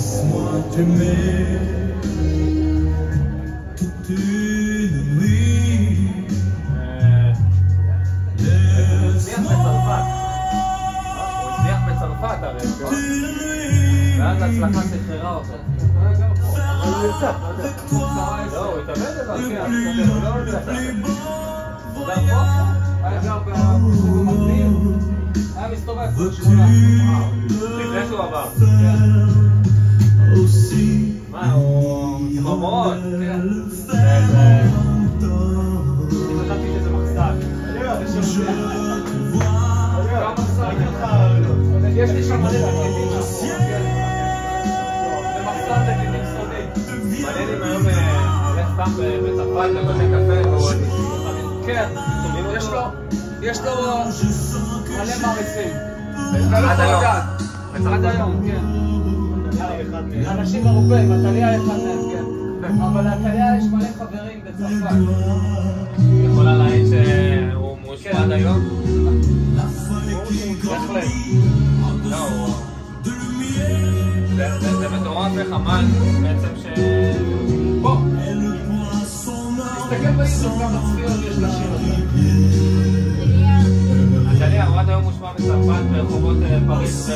Laisse-moi t'aimer toute une nuit. ואז ההצלחה שחררה אותו. הוא יצא, לא, הוא התאבד לבד, כן, הוא לא יצא. הוא גר פה? היה גר במקדים, היה מסתובב בשכונה. לפני שהוא עבר. מה, הוא צמרמורות, כן. אני חשבתי שזה מחסן. יש לי שם מלא להקליטים שם. במחסן זה קליטים סודי. מעניין אם היום הולך סתם בצרפת לבתי קפה. כן, יש לו מלא מעריצים. עד היום, כן. אנשים אירופאים, נטליה אחד מהם, כן. אבל נטליה יש מלא חברים בצרפת. יכולה להעיד שהוא מאושר עד היום? בהחלט. זה מטורף וחמל בעצם ש... בוא! תסתכל באיזור כמה צפיות יש לשיר הזה. נטליה, הוא עד היום מושמע בצרפת ברחובות פריז.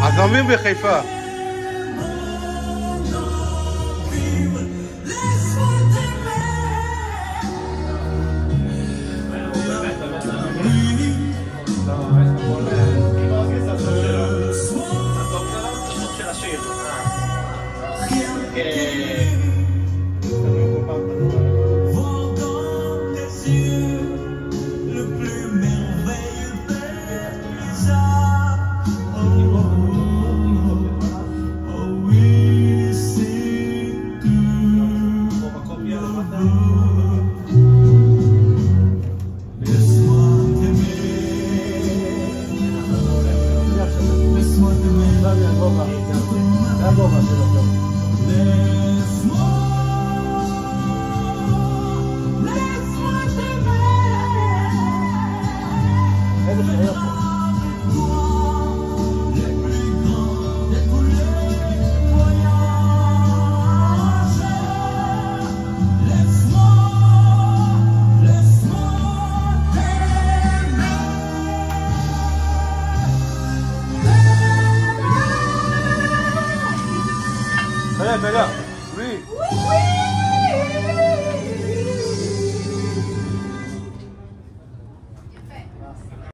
עזמים בחיפה. Pega.